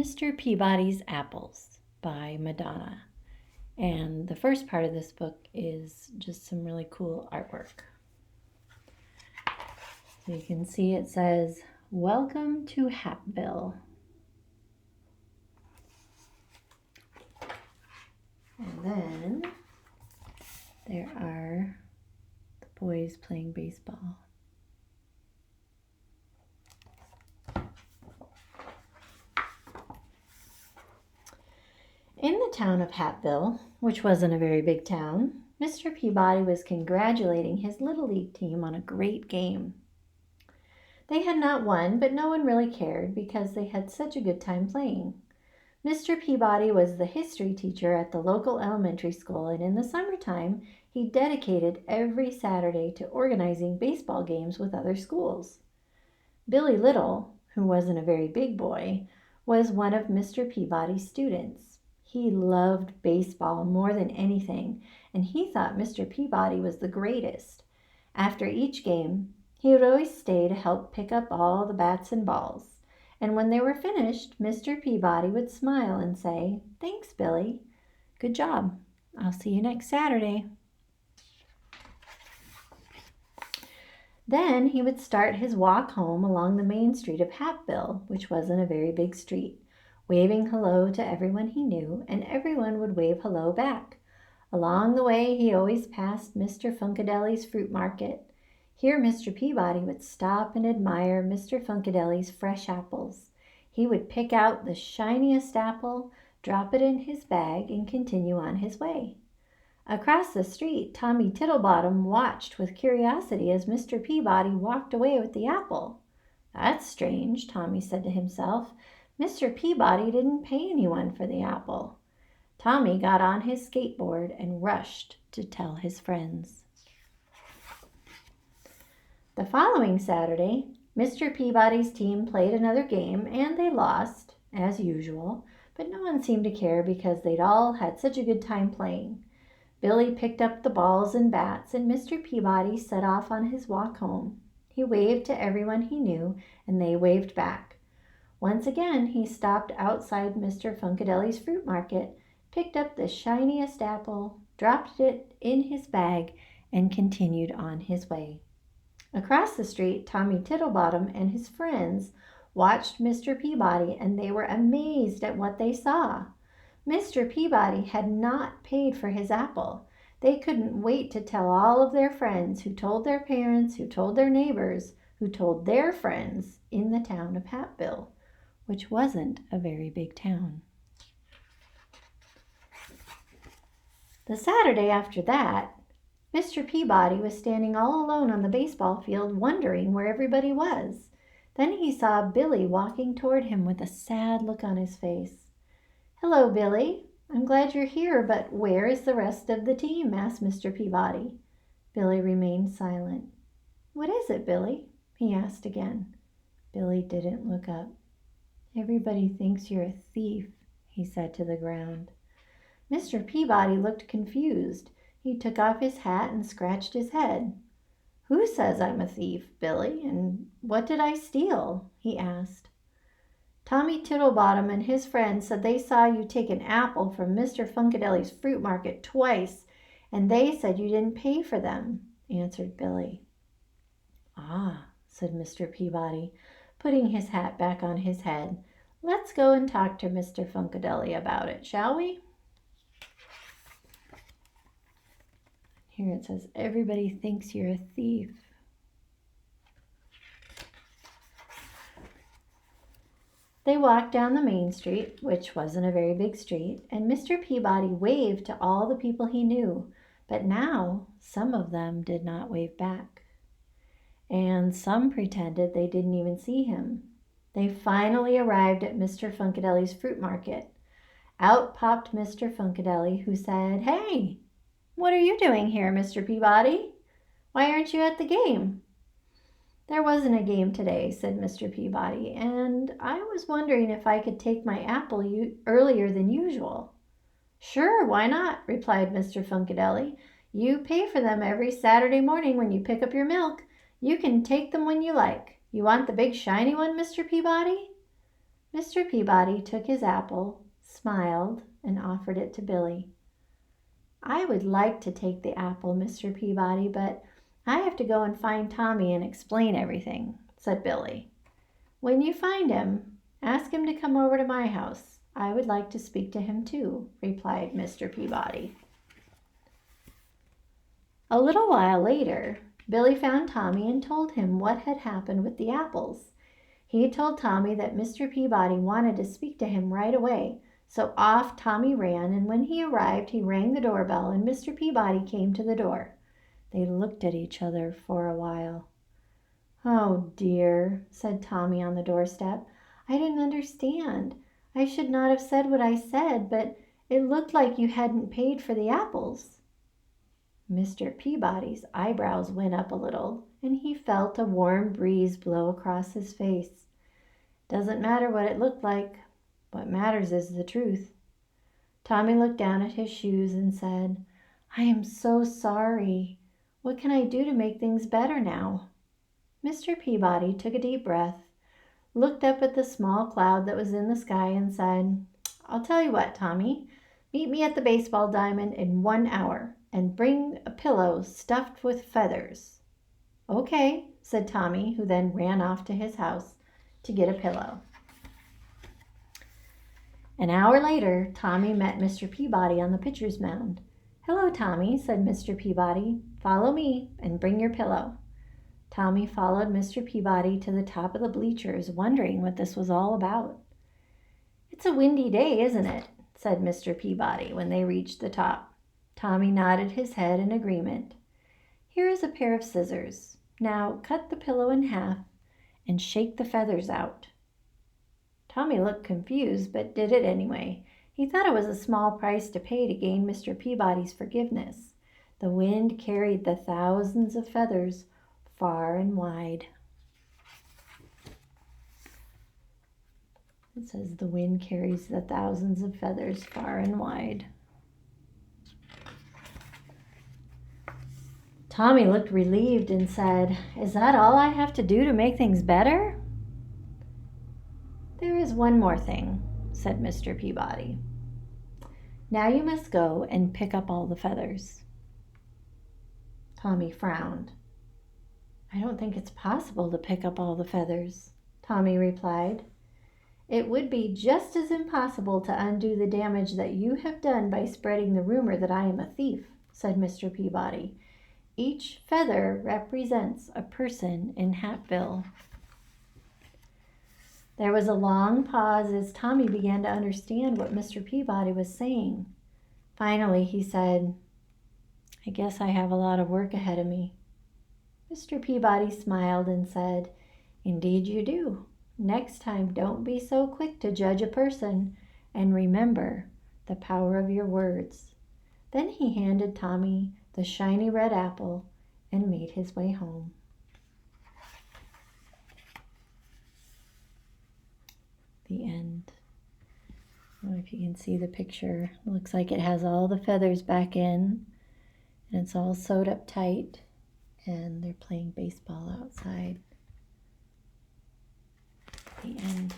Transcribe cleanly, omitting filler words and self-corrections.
Mr. Peabody's Apples by Modonna. And the first part of this book is just some really cool artwork. So you can see it says, "Welcome to Hapville." And then there are the boys playing baseball. In the town of Hapville, which wasn't a very big town, Mr. Peabody was congratulating his Little League team on a great game. They had not won, but no one really cared because they had such a good time playing. Mr. Peabody was the history teacher at the local elementary school, and in the summertime, he dedicated every Saturday to organizing baseball games with other schools. Billy Little, who wasn't a very big boy, was one of Mr. Peabody's students. He loved baseball more than anything, and he thought Mr. Peabody was the greatest. After each game, he would always stay to help pick up all the bats and balls. And when they were finished, Mr. Peabody would smile and say, "Thanks, Billy. Good job. I'll see you next Saturday." Then he would start his walk home along the main street of Hapville, which wasn't a very big street, waving hello to everyone he knew, and everyone would wave hello back. Along the way, he always passed Mr. Funkadeli's fruit market. Here Mr. Peabody would stop and admire Mr. Funkadeli's fresh apples. He would pick out the shiniest apple, drop it in his bag, and continue on his way. Across the street, Tommy Tittlebottom watched with curiosity as Mr. Peabody walked away with the apple. "That's strange," Tommy said to himself. "Mr. Peabody didn't pay anyone for the apple." Tommy got on his skateboard and rushed to tell his friends. The following Saturday, Mr. Peabody's team played another game, and they lost, as usual, but no one seemed to care because they'd all had such a good time playing. Billy picked up the balls and bats, and Mr. Peabody set off on his walk home. He waved to everyone he knew, and they waved back. Once again, he stopped outside Mr. Funkadeli's fruit market, picked up the shiniest apple, dropped it in his bag, and continued on his way. Across the street, Tommy Tittlebottom and his friends watched Mr. Peabody, and they were amazed at what they saw. Mr. Peabody had not paid for his apple. They couldn't wait to tell all of their friends, who told their parents, who told their neighbors, who told their friends in the town of Hapville, which wasn't a very big town. The Saturday after that, Mr. Peabody was standing all alone on the baseball field, wondering where everybody was. Then he saw Billy walking toward him with a sad look on his face. "Hello, Billy. I'm glad you're here, but where is the rest of the team?" asked Mr. Peabody. Billy remained silent. "What is it, Billy?" he asked again. Billy didn't look up. "Everybody thinks you're a thief," he said to the ground. Mr. Peabody looked confused. He took off his hat and scratched his head. "Who says I'm a thief, Billy, and what did I steal?" he asked. "Tommy Tittlebottom and his friends said they saw you take an apple from Mr. Funkadeli's fruit market twice, and they said you didn't pay for them," answered Billy. "Ah," said Mr. Peabody, putting his hat back on his head. "Let's go and talk to Mr. Funkadeli about it, shall we?" Here it says, "Everybody thinks you're a thief." They walked down the main street, which wasn't a very big street, and Mr. Peabody waved to all the people he knew, but now some of them did not wave back. And some pretended they didn't even see him. They finally arrived at Mr. Funkadeli's fruit market. Out popped Mr. Funkadeli, who said, "Hey, what are you doing here, Mr. Peabody? Why aren't you at the game?" "There wasn't a game today," said Mr. Peabody, "and I was wondering if I could take my apple earlier than usual." "Sure, why not?" replied Mr. Funkadeli. "You pay for them every Saturday morning when you pick up your milk. You can take them when you like. You want the big shiny one, Mr. Peabody?" Mr. Peabody took his apple, smiled, and offered it to Billy. "I would like to take the apple, Mr. Peabody, but I have to go and find Tommy and explain everything," said Billy. "When you find him, ask him to come over to my house. I would like to speak to him too," replied Mr. Peabody. A little while later, Billy found Tommy and told him what had happened with the apples. He told Tommy that Mr. Peabody wanted to speak to him right away, so off Tommy ran, and when he arrived he rang the doorbell and Mr. Peabody came to the door. They looked at each other for a while. "Oh dear," said Tommy on the doorstep. "I didn't understand. I should not have said what I said, but it looked like you hadn't paid for the apples." Mr. Peabody's eyebrows went up a little, and he felt a warm breeze blow across his face. "Doesn't matter what it looked like. What matters is the truth." Tommy looked down at his shoes and said, "I am so sorry. What can I do to make things better now?" Mr. Peabody took a deep breath, looked up at the small cloud that was in the sky, and said, "I'll tell you what, Tommy. Meet me at the baseball diamond in 1 hour, and bring a pillow stuffed with feathers." "Okay," said Tommy, who then ran off to his house to get a pillow. An hour later, Tommy met Mr. Peabody on the pitcher's mound. "Hello, Tommy," said Mr. Peabody. "Follow me and bring your pillow." Tommy followed Mr. Peabody to the top of the bleachers, wondering what this was all about. "It's a windy day, isn't it?" said Mr. Peabody when they reached the top. Tommy nodded his head in agreement. "Here is a pair of scissors. Now cut the pillow in half and shake the feathers out." Tommy looked confused, but did it anyway. He thought it was a small price to pay to gain Mr. Peabody's forgiveness. The wind carried the thousands of feathers far and wide. It says the wind carries the thousands of feathers far and wide. Tommy looked relieved and said, "Is that all I have to do to make things better?" "There is one more thing," said Mr. Peabody. "Now you must go and pick up all the feathers." Tommy frowned. "I don't think it's possible to pick up all the feathers," Tommy replied. "It would be just as impossible to undo the damage that you have done by spreading the rumor that I am a thief," said Mr. Peabody. "Each feather represents a person in Hatville." There was a long pause as Tommy began to understand what Mr. Peabody was saying. Finally he said, "I guess I have a lot of work ahead of me." Mr. Peabody smiled and said, "Indeed you do. Next time don't be so quick to judge a person, and remember the power of your words." Then he handed Tommy the shiny red apple and made his way home. The end. I don't know if you can see the picture. It looks like it has all the feathers back in, and it's all sewed up tight, and they're playing baseball outside. The end.